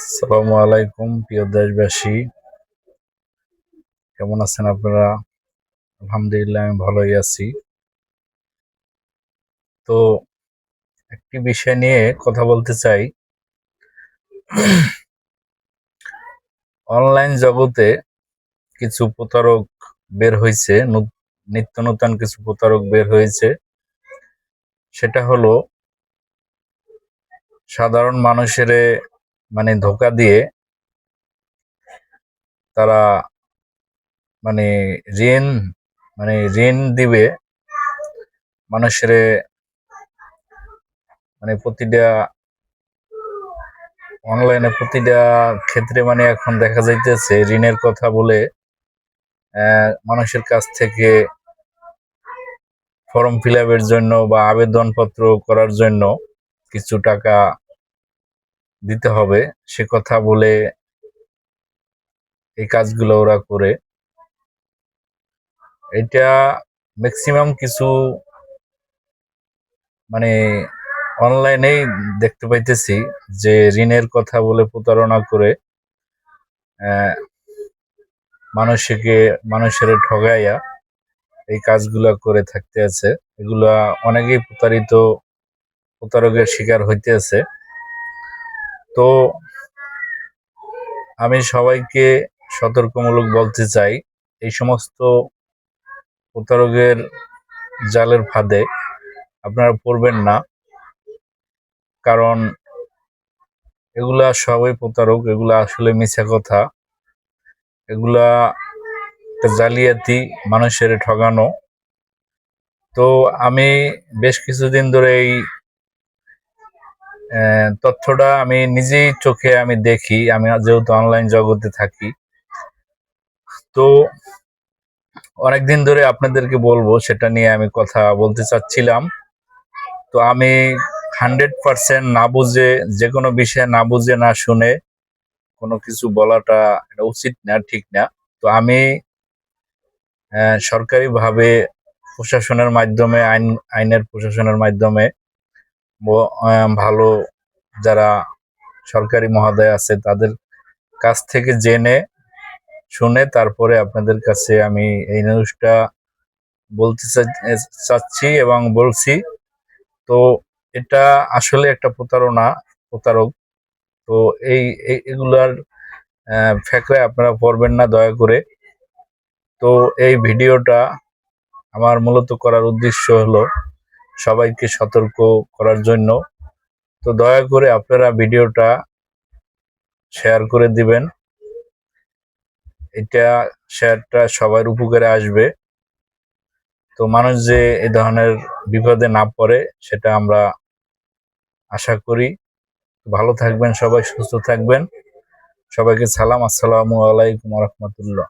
আসসালামু আলাইকুম প্রিয় দেশবাসী, কেমন আছেন আপনারা? আলহামদুলিল্লাহ আমি ভালোই আছি। তো একটি বিষয় নিয়ে কথা বলতে চাই। অনলাইন জগতে কিছু প্রতারক বের হয়েছে, নিত্য নতুন কিছু প্রতারক বের হয়েছে। সেটা হলো সাধারণ মানুষের ধোঁকা দিয়ে তারা মানে ঋণ ঋণ দিবে মানুষের প্রতিটা অনলাইনে প্রতিটা ক্ষেত্রে এখন দেখা যাইতেছে ঋণের কথা বলে মানুষের কাছ থেকে ফর্ম ফিল আপের জন্য বা আবেদনপত্র করার জন্য কিছু টাকা দিতে হবে সে কথা বলে এই কাজগুলো ওরা করে। এটা ম্যাক্সিমাম কিছু অনলাইনেই দেখতে পাইতেছি যে ঋণের কথা বলে প্রতারণা করে মানুষের ঠগাইয়া এই কাজগুলা করে থাকতে আছে। এগুলা অনেকেই প্রতারকের শিকার হইতে আছে। তো আমি সবাইকে সতর্কমূলক বলতে চাই, এই সমস্ত প্রতারকের জালের ফাঁদে আপনারা পড়বেন না, কারণ এগুলা সবাই প্রতারক। এগুলা আসলে মিথ্যা কথা, এগুলা জালিয়াতি, মানুষের ঠগানো। তো আমি বেশ কিছুদিন ধরে এই তথ্যটা আমি নিজেই চোখে আমি দেখি, আমি যেহেতু অনলাইন জগতে থাকি। তো অনেকদিন ধরে আপনাদেরকে বলবো, সেটা নিয়ে আমি কথা বলতে চাচ্ছিলাম। তো আমি 100% না বুঝে, যে কোনো বিষয়ে না বুঝে না শুনে কোনো কিছু বলাটা এটা উচিত না, ঠিক না। তো আমি সরকারিভাবে প্রশাসনের মাধ্যমে, আইনের প্রশাসনের মাধ্যমে ভালো যারা সরকারি মহোদয় আছে তাদের কাছ থেকে জেনে শুনে তারপরে আপনাদের কাছে আমি এই নিউজটা বলতে চাচ্ছি এবং বলছি। তো এটা আসলে একটা প্রতারক। তো এগুলার ফ্যাকড়ায় আপনারা পড়বেন না দয়া করে। তো এই ভিডিওটা আমার মূলত করার উদ্দেশ্য হলো সবাইকে সতর্ক করার জন্য। তো দয়া করে আপনারা ভিডিওটা শেয়ার করে দিবেন, এটা শেয়ারটা সবার উপকারে আসবে। তো মানুষ যে এই ধরনের বিপদে না পড়ে সেটা আমরা আশা করি। ভালো থাকবেন সবাই, সুস্থ থাকবেন। সবাইকে সালাম, আসসালামু আলাইকুম ওয়া রাহমাতুল্লাহ।